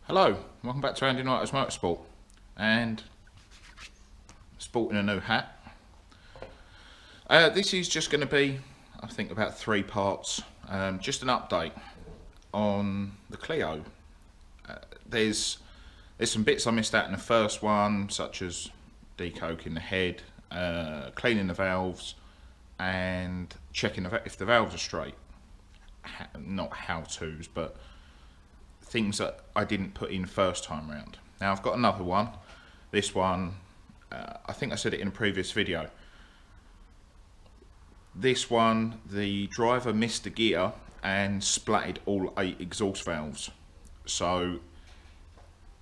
Hello, welcome back to Andian Autos Motorsport, and sporting a new hat. This is just going to be, I think, about 3 parts. Just an update on the Clio. There's some bits I missed out in the first one, such as decoking the head, cleaning the valves, and checking if the valves are straight. Not how-tos, but things that I didn't put in first time round. Now I've got another one. This one, I think I said it in a previous video. This one, the driver missed a gear and splatted all 8 exhaust valves. So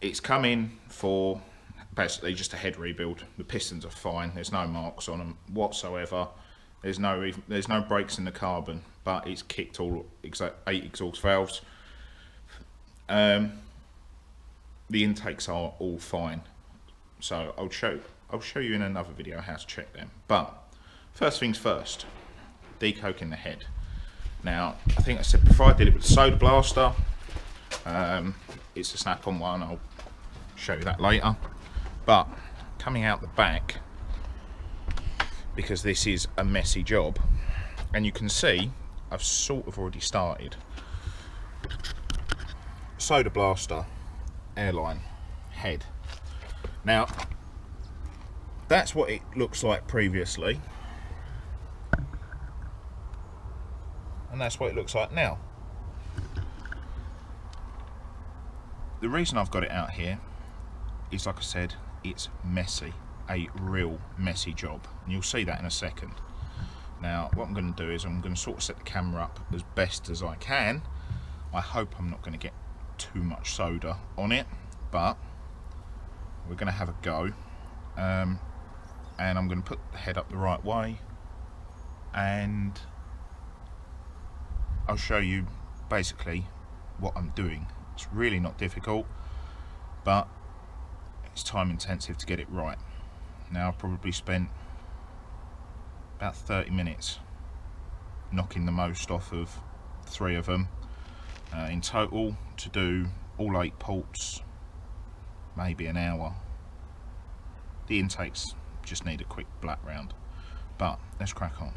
it's come in for basically just a head rebuild. The pistons are fine. There's no marks on them whatsoever. There's no breaks in the carbon, but it's kicked all 8 exhaust valves. The intakes are all fine, so I'll show you in another video how to check them. But first things first, decoking the head. Now I think I said before I did it with the soda blaster. It's a snap-on one. I'll show you that later. But coming out the back, because this is a messy job, and you can see I've sort of already started. Soda blaster, airline, head. Now that's what it looks like previously, and that's what it looks like now. The reason I've got it out here is, like I said, it's messy, a real messy job, and you'll see that in a second. Now what I'm going to do is I'm going to sort of set the camera up as best as I can. I hope I'm not going to get too much soda on it, but we're going to have a go, and I'm going to put the head up the right way, and I'll show you basically what I'm doing. It's really not difficult, but it's time intensive to get it right. Now I've probably spent about 30 minutes knocking the most off of 3 of them. In total, to do all 8 ports, maybe an hour. The intakes just need a quick black round, but let's crack on.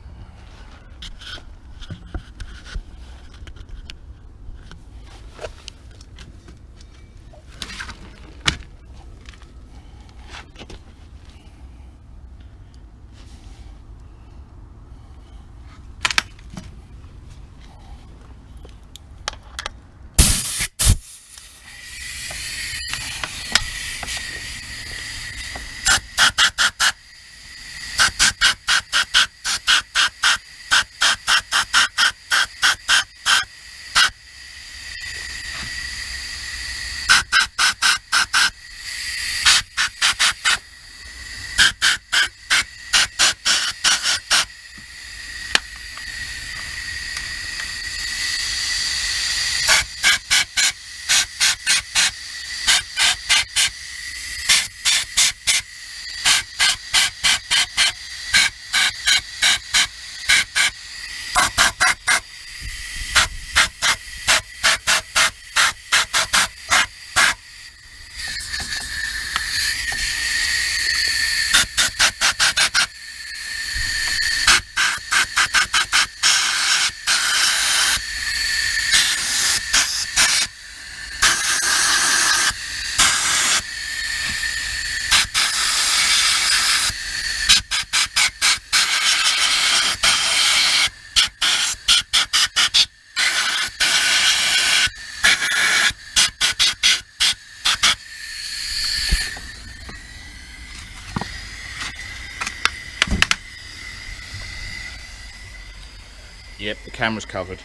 Yep, the camera's covered.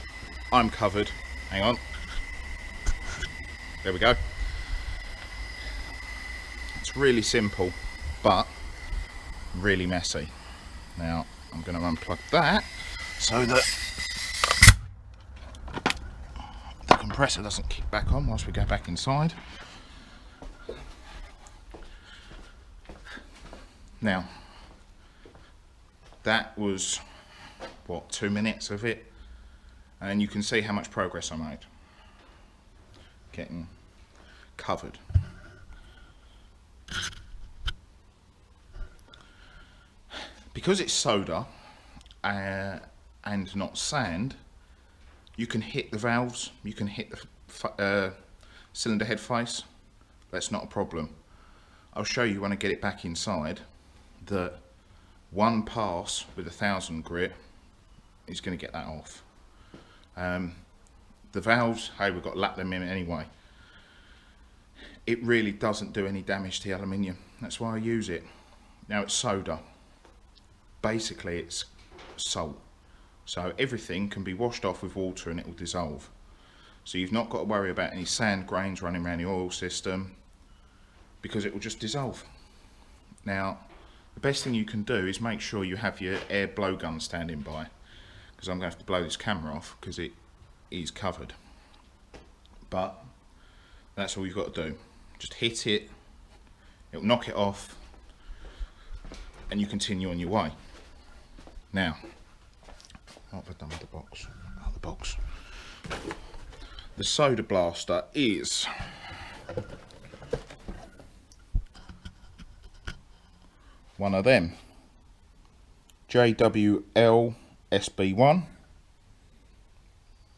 I'm covered. Hang on. There we go. It's really simple, but really messy. Now, I'm going to unplug that so that the compressor doesn't kick back on whilst we go back inside. Now, that was, what, 2 minutes of it, and you can see how much progress I made. Getting covered. Because it's soda and not sand, you can hit the valves, you can hit the cylinder head face. That's not a problem. I'll show you when I get it back inside that one pass with 1000 grit is going to get that off. The valves, hey, we've got to lap them in anyway. It really doesn't do any damage to the aluminium. That's why I use it. Now it's soda. Basically it's salt. So everything can be washed off with water and it will dissolve. So you've not got to worry about any sand grains running around the oil system, because it will just dissolve. Now, the best thing you can do is make sure you have your air blowgun standing by, because I'm going to have to blow this camera off because it is covered. But that's all you've got to do. Just hit it, it'll knock it off, and you continue on your way. Now, what have I done with the box? Oh, the box. The soda blaster is one of them, JWL SB1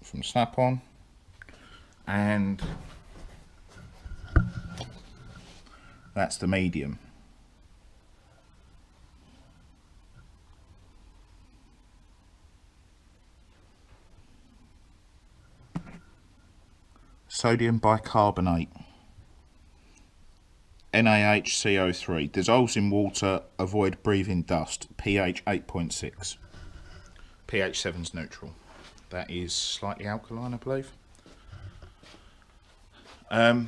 from Snap-on, and that's the medium. Sodium bicarbonate, NaHCO3, dissolves in water, avoid breathing dust, pH 8.6. pH 7 is neutral. That is slightly alkaline, I believe. There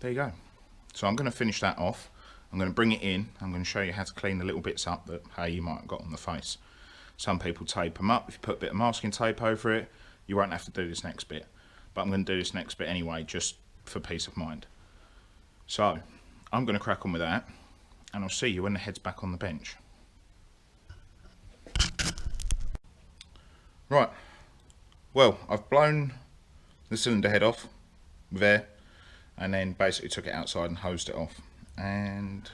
you go. So I'm going to finish that off. I'm going to bring it in. I'm going to show you how to clean the little bits up that, hey, you might have got on the face. Some people tape them up. If you put a bit of masking tape over it, you won't have to do this next bit. But I'm going to do this next bit anyway, just for peace of mind. So, I'm going to crack on with that, and I'll see you when the head's back on the bench. Right, well, I've blown the cylinder head off with air, and then basically took it outside and hosed it off. And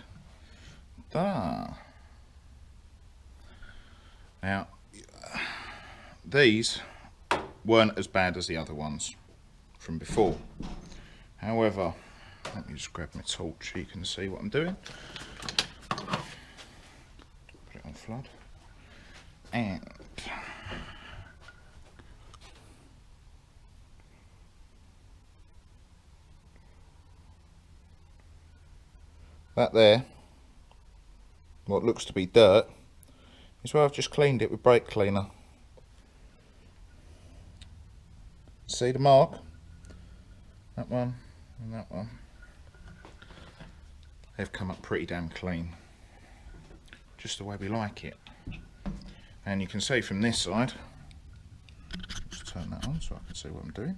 Now, these weren't as bad as the other ones from before. However, let me just grab my torch so you can see what I'm doing. Put it on flood. And that there, what looks to be dirt, is where I've just cleaned it with brake cleaner. See the mark? That one and that one. They've come up pretty damn clean. Just the way we like it. And you can see from this side, just turn that on so I can see what I'm doing.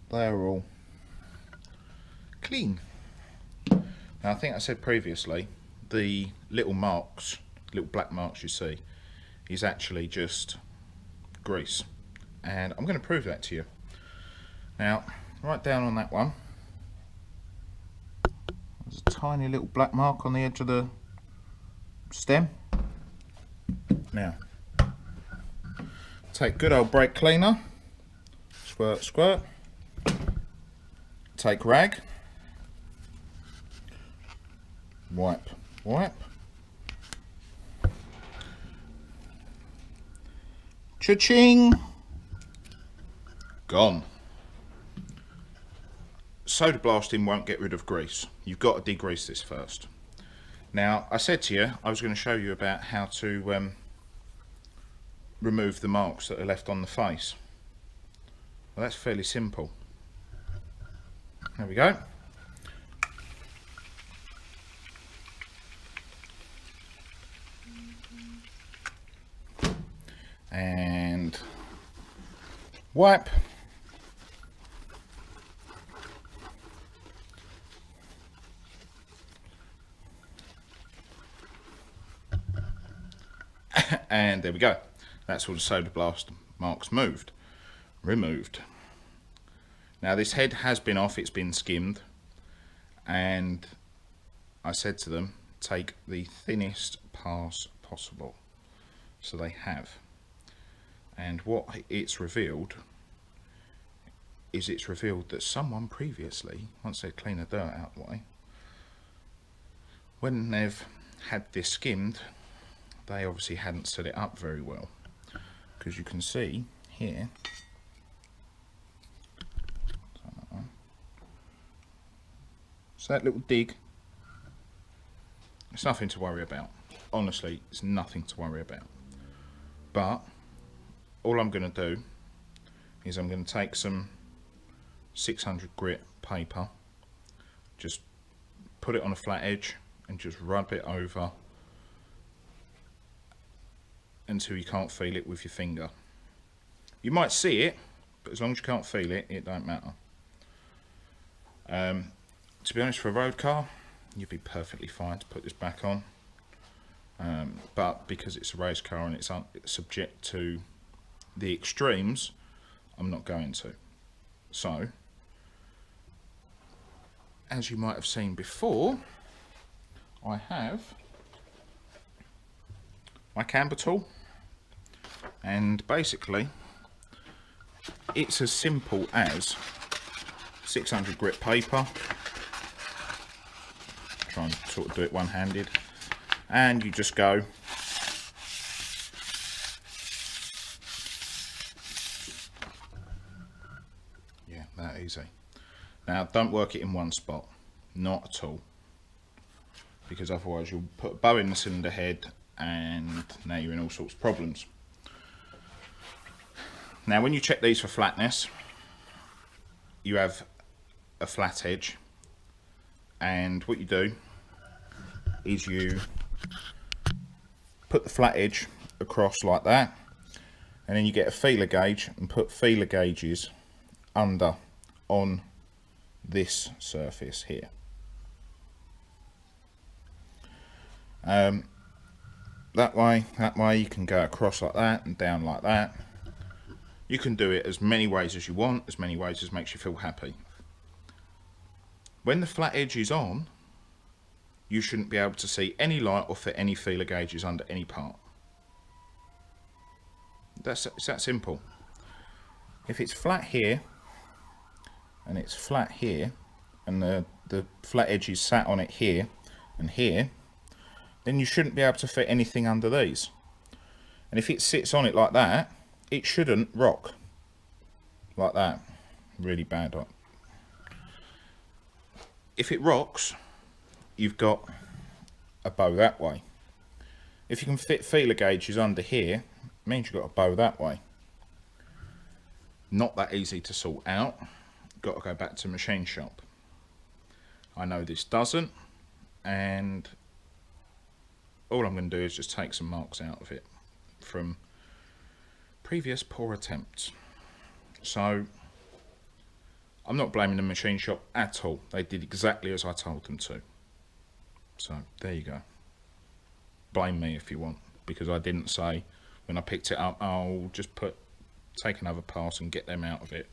They're all clean. Now, I think I said previously, the little marks, little black marks you see, is actually just grease. And I'm going to prove that to you. Now, right down on that one, there's a tiny little black mark on the edge of the stem. Now, take good old brake cleaner, squirt, squirt. Take rag, wipe, wipe, cha-ching, gone. Soda blasting won't get rid of grease. You've got to degrease this first. Now, I said to you, I was going to show you about how to remove the marks that are left on the face. Well, that's fairly simple. There we go. And wipe. And there we go. That's all the soda blast marks removed. Now this head has been off, it's been skimmed, and I said to them, take the thinnest pass possible. So they have. And what it's revealed is that someone previously, once they'd cleaned the dirt out the way, when they've had this skimmed, they obviously hadn't set it up very well. Because you can see here, so that little dig, it's nothing to worry about. Honestly, it's nothing to worry about. But all I'm going to do is I'm going to take some 600 grit paper, just put it on a flat edge and just rub it over until you can't feel it with your finger. You might see it, but as long as you can't feel it, it don't matter. To be honest, for a road car, you'd be perfectly fine to put this back on. But because it's a race car and it's subject to the extremes, I'm not going to. So, as you might have seen before, I have my camber tool, and basically it's as simple as 600 grit paper. Try and sort of do it one-handed, and you just go that easy. Now don't work it in one spot, not at all, because otherwise you'll put a bow in the cylinder head and now you're in all sorts of problems. Now when you check these for flatness, you have a flat edge, and what you do is you put the flat edge across like that, and then you get a feeler gauge and put feeler gauges under on this surface here. That way you can go across like that and down like that. You can do it as many ways as you want, as many ways as makes you feel happy. When the flat edge is on, you shouldn't be able to see any light or fit any feeler gauges under any part. It's that simple. If it's flat here and it's flat here, and the flat edge is sat on it here and here, then you shouldn't be able to fit anything under these. And if it sits on it like that, it shouldn't rock like that. Really bad. If it rocks, you've got a bow that way. If you can fit feeler gauges under here, it means you've got a bow that way. Not that easy to sort out. Got to go back to machine shop. I know this doesn't, and all I'm going to do is just take some marks out of it from previous poor attempts. So I'm not blaming the machine shop at all. They did exactly as I told them to. So there you go. Blame me if you want, because I didn't say when I picked it up, I'll just take another pass and get them out of it.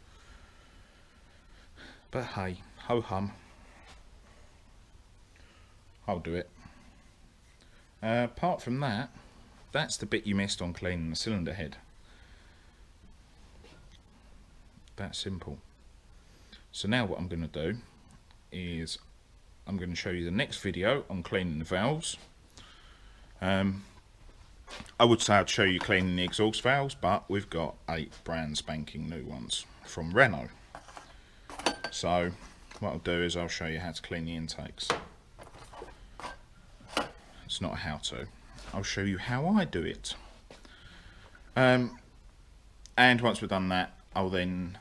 But hey, ho hum, I'll do it. Apart from that, that's the bit you missed on cleaning the cylinder head. That simple. So now what I'm going to do is I'm going to show you the next video on cleaning the valves. I would say I'd show you cleaning the exhaust valves, but we've got 8 brand spanking new ones from Renault. So what I'll do is I'll show you how to clean the intakes. It's not a how to. I'll show you how I do it. And once we've done that, I'll then,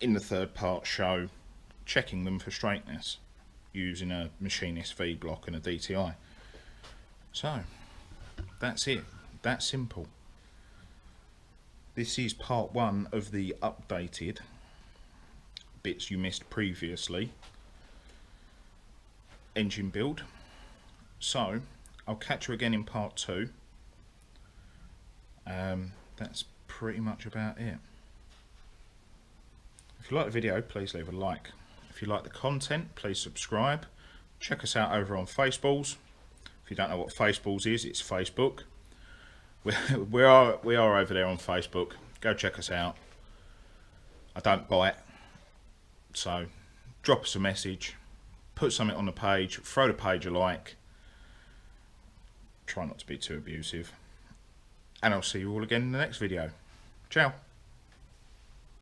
in the third part, show checking them for straightness using a machinist feed block and a DTI. So that's it. That simple. This is part 1 of the updated bits you missed previously engine build. So I'll catch you again in part 2, That's pretty much about it. If you like the video, please leave a like. If you like the content, please subscribe. Check us out over on Faceballs. If you don't know what Faceballs is, it's Facebook. We are over there on Facebook. Go check us out. I don't bite, so drop us a message, put something on the page, throw the page a like. Try not to be too abusive. And I'll see you all again in the next video. Ciao.